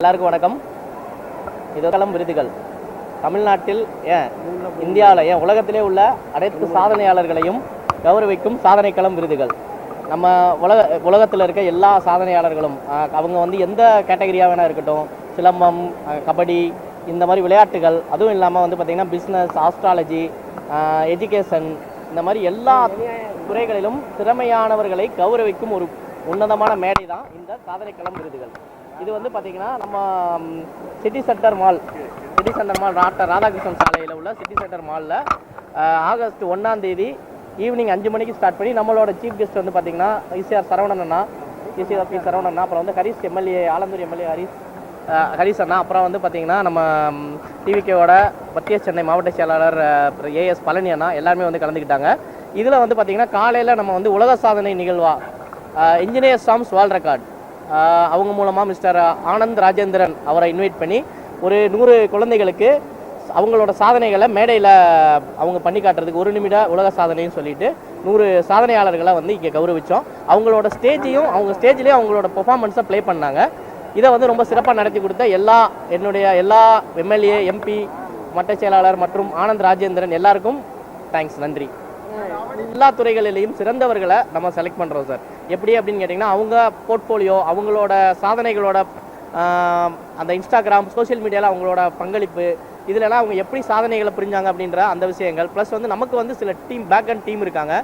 எல்லாருக்கும் வணக்கம். இதெல்லாம் விருதுகள் தமிழ்நாட்டில் இந்தியாவில் உலகத்திலே உள்ள அனைத்து சாதனையாளர்களையும் கௌரவிக்கும் சாதனைக்களம் விருதுகள். நம்ம உலகத்தில் இருக்க எல்லா சாதனையாளர்களும் அவங்க வந்து எந்த கேட்டகரியாக வேணா இருக்கட்டும், சிலம்பம், கபடி, இந்த மாதிரி விளையாட்டுகள், அதுவும் இல்லாமல் வந்து பார்த்திங்கன்னா பிஸ்னஸ், ஆஸ்ட்ராலஜி, எஜுகேஷன், இந்த மாதிரி எல்லா துறைகளிலும் திறமையானவர்களை கௌரவிக்கும் ஒரு உன்னதமான மேடை தான் இந்த சாதனைக்களம் விருதுகள். இது வந்து பார்த்திங்கன்னா நம்ம city centre mall doctor Radhakrishnan சாலையில் உள்ள சிட்டி சென்டர் மாலில் ஆகஸ்ட் 1ஆம் தேதி ஈவினிங் 5 மணிக்கு ஸ்டார்ட் பண்ணி நம்மளோட சீஃப் கெஸ்ட் வந்து பார்த்திங்கன்னா ஈசிஆர் சரவணன் அண்ணா, சரவணன் அண்ணா, அப்புறம் வந்து ஹரிஷ் எம்எல்ஏ, ஆலந்தூர் எம்எல்ஏ ஹரிஷ் அண்ணா, அப்புறம் வந்து பார்த்திங்கன்னா நம்ம டிவிகேவோட மத்திய சென்னை மாவட்ட செயலாளர் ஏஎஸ் பழனி அண்ணா எல்லாருமே வந்து கலந்துக்கிட்டாங்க. இதில் வந்து பார்த்திங்கன்னா காலையில் நம்ம வந்து உலக சாதனை நிகழ்வாக இன்ஜினியர்ஸ் ஆர்ம்ஸ் வேர்ல்ட் ரெக்கார்ட் அவங்க மூலமாக மிஸ்டர் ஆனந்த் ராஜேந்திரன் அவரை இன்வைட் பண்ணி ஒரு 100 குழந்தைகளுக்கு அவங்களோட சாதனைகளை மேடையில் அவங்க பண்ணி காட்டுறதுக்கு 1 நிமிட உலக சாதனைன்னு சொல்லிட்டு 100 சாதனையாளர்களை வந்து இங்கே கௌரவித்தோம். அவங்களோட அவங்க ஸ்டேஜ்லேயே அவங்களோட பெர்ஃபார்மன்ஸை ப்ளே பண்ணாங்க. இதை வந்து ரொம்ப சிறப்பாக நடத்தி கொடுத்த என்னுடைய எல்லா எம்எல்ஏ, எம்பி, மட்ட செயலாளர் மற்றும் ஆனந்த் ராஜேந்திரன் எல்லாருக்கும் தேங்க்ஸ், நன்றி. எல்லா துறைகளிலையும் சிறந்தவர்களை நம்ம செலக்ட் பண்ணுறோம் சார். எப்படி அப்படின்னு கேட்டிங்கன்னா அவங்க போர்ட்ஃபோலியோ, அவங்களோட சாதனைகளோட அந்த இன்ஸ்டாகிராம், சோஷியல் மீடியாவில் அவங்களோட பங்களிப்பு, இதிலெல்லாம் அவங்க எப்படி சாதனைகளை புரிஞ்சாங்க அப்படின்ற அந்த விஷயங்கள், ப்ளஸ் வந்து நமக்கு வந்து சில பேக் அண்ட் டீம் இருக்காங்க,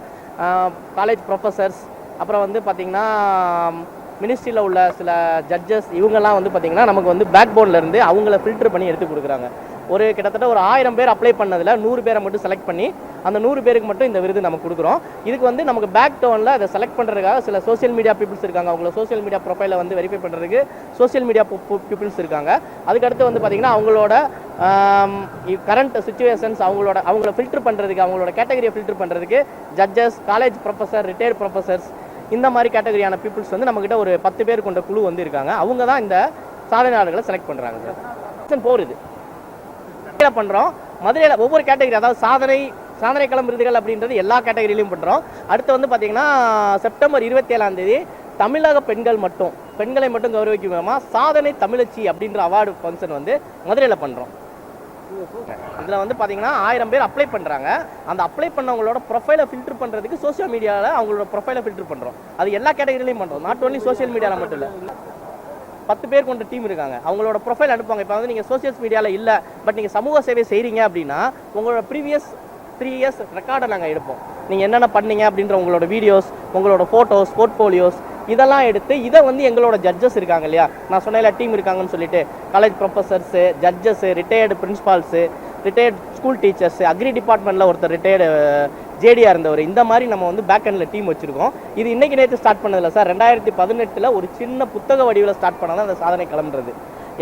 காலேஜ் ப்ரொஃபஸர்ஸ், அப்புறம் வந்து பார்த்திங்கன்னா மினிஸ்ட்ரியில் உள்ள சில ஜட்ஜஸ், இவங்கெல்லாம் வந்து பார்த்திங்கன்னா நமக்கு வந்து பேக் போன்லேருந்து அவங்கள ஃபில்டர் பண்ணி எடுத்து கொடுக்குறாங்க. கிட்டத்தட்ட ஒரு 1000 பேர் அப்ளை பண்ணதில் 100 பேரை மட்டும் செலக்ட் பண்ணி அந்த 100 பேருக்கு மட்டும் இந்த விருது நம்ம கொடுக்குறோம். இதுக்கு வந்து நமக்கு பேக் டோனில் அதை செலக்ட் பண்ணுறதுக்காக சில சோஷியல் மீடியா பீப்புள்ஸ் இருக்காங்க. அவங்கள சோஷியல் மீடியா ப்ரொஃபைலை வந்து வெரிஃபை பண்ணுறதுக்கு சோஷியல் மீடியா பீப்புள்ஸ் இருக்காங்க. அதுக்கடுத்து வந்து பார்த்திங்கன்னா அவங்களோட கரண்ட் சுச்சுவேஷன்ஸ், அவங்கள ஃபில்டர் பண்ணுறதுக்கு, அவங்களோட கேட்டகரியை ஃபில்டர் பண்ணுறதுக்கு judges, college professor, retired professors, இந்த மாதிரி கேட்டகரியான பீப்புள்ஸ் வந்து நம்மக்கிட்ட ஒரு 10 பேர் கொண்ட குழு வந்து இருக்காங்க. அவங்க தான் இந்த சாதனையாளர்களை செலக்ட் பண்ணுறாங்க சார். போகிறது பண்ணுறோம் மதுரையில் ஒவ்வொரு கேட்டகரி, அதாவது சாதனைக்களம் விருதுகள் அப்படின்றது எல்லா கேட்டகரியிலையும் பண்ணுறோம். அடுத்து வந்து பார்த்திங்கன்னா செப்டம்பர் 27ஆம் தேதி தமிழக பெண்களை மட்டும் கௌரவிக்கும் விதமாக சாதனை தமிழச்சி அப்படின்ற அவார்டு ஃபங்க்ஷன் வந்து மதுரையில் பண்ணுறோம். இதில் வந்து பார்த்திங்கன்னா 1000 பேர் அப்ளை பண்ணுறாங்க. அந்த அப்ளை பண்ணவங்களோட ப்ரொஃபைலை ஃபில்டர் பண்ணுறதுக்கு சோஷியல் மீடியாவில் அவங்களோட ப்ரொஃபைலை ஃபில்டர் பண்ணுறோம். அது எல்லா கேட்டகரியிலையும் பண்ணுறோம், நாட் ஓன்லி சோஷியல் மீடியாவில் மட்டும் இல்லை. 10 பேர் கொண்ட டீம் இருக்காங்க. அவங்களோட ப்ரொஃபைல் அனுப்புவாங்க. இப்போ வந்து நீங்கள் சோஷியல் மீடியாவில் இல்லை, பட் நீங்கள் சமூக சேவை செய்கிறீங்க அப்படின்னா உங்களோட ப்ரீவியஸ் 3 இயர்ஸ் ரெக்கார்டை நாங்கள் எடுப்போம். நீங்கள் என்னென்ன பண்ணீங்க அப்படின்ற உங்களோட வீடியோஸ், உங்களோட ஃபோட்டோஸ், போர்ட்ஃபோலியோஸ் இதெல்லாம் எடுத்து இதை வந்து எங்களோட ஜட்ஜஸ் இருக்காங்க இல்லையா, நான் சொன்ன டீம் இருக்காங்கன்னு சொல்லிட்டு college professors, judges, retired principals, retired school teachers, agri டிபார்ட்மெண்ட்டில் ஒருத்தர் ரிட்டையர்டு ஜேடியாக இருந்தவர், இந்த மாதிரி நம்ம வந்து பேக் எண்டில் டீம் வச்சுருக்கோம். இது இன்றைக்கி நேற்று ஸ்டார்ட் பண்ணதில்லை சார். 2018 ஒரு சின்ன புத்தக வடிவில் ஸ்டார்ட் பண்ணதான் அந்த சாதனை களம்ன்றது.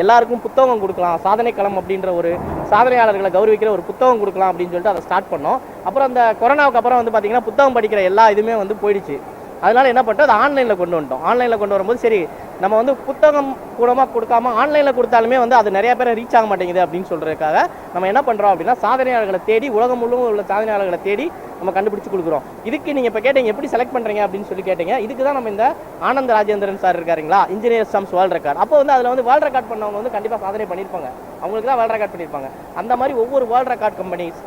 எல்லாருக்கும் புத்தகம் கொடுக்கலாம், சாதனை களம் அப்படின்ற ஒரு சாதனையாளர்களை கௌரவிக்கிற ஒரு புத்தகம் கொடுக்கலாம் அப்படின்னு சொல்லிட்டு அதை ஸ்டார்ட் பண்ணோம். அப்புறம் அந்த கொரோனாவுக்கு அப்புறம் வந்து பார்த்திங்கன்னா புத்தகம் படிக்கிற எல்லா இதுவுமே வந்து போயிடுச்சு. அதனால் என்ன பண்ணிட்டோம், அது ஆன்லைனில் கொண்டு வந்துட்டோம். ஆன்லைனில் கொண்டு வரும்போது சரி நம்ம வந்து புத்தகம் கூடமாக கொடுக்காம ஆன்லைனில் கொடுத்தாலுமே வந்து அது நிறைய பேரை ரீச் ஆக மாட்டேங்குது அப்படின்னு சொல்கிறதுக்காக நம்ம என்ன பண்ணுறோம் அப்படின்னா சாதனையாளர்களை தேடி, உலகம் முழுவதும் உள்ள சாதனையாளர்களை தேடி நம்ம கண்டுபிடிச்சு கொடுக்குறோம். இதுக்கு நீங்கள் இப்போ கேட்டீங்க எப்படி செலக்ட் பண்ணுறீங்க அப்படின்னு சொல்லி கேட்டீங்க. இதுக்கு தான் நம்ம இந்த ஆனந்த் ராஜேந்திரன் சார் இருக்காருங்களா, இன்ஜினியர்ஸ் ஆர்ம்ஸ் வேர்ல்ட் ரெக்கார்ட். அப்போ வந்து அதில் வந்து வேர்ல்ட் ரெக்கார்ட் பண்ணவங்க வந்து கண்டிப்பாக சாதனை பண்ணியிருப்பாங்க, அவங்களுக்கு தான் வேர்ல்ட் ரெக்கார்ட் பண்ணியிருப்பாங்க. அந்த மாதிரி ஒவ்வொரு வேர்ல்ட் ரெக்கார்ட் கம்பெனிஸ்,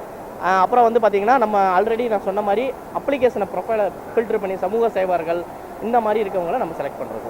அப்புறம் வந்து பார்த்திங்கன்னா நம்ம ஆல்ரெடி நான் சொன்ன மாதிரி அப்ளிகேஷனை ப்ரொஃபைலை ஃபில்டர் பண்ணி சமூக சேவர்கள் இந்த மாதிரி இருக்கவங்களை நம்ம செலக்ட் பண்ணுறோம்.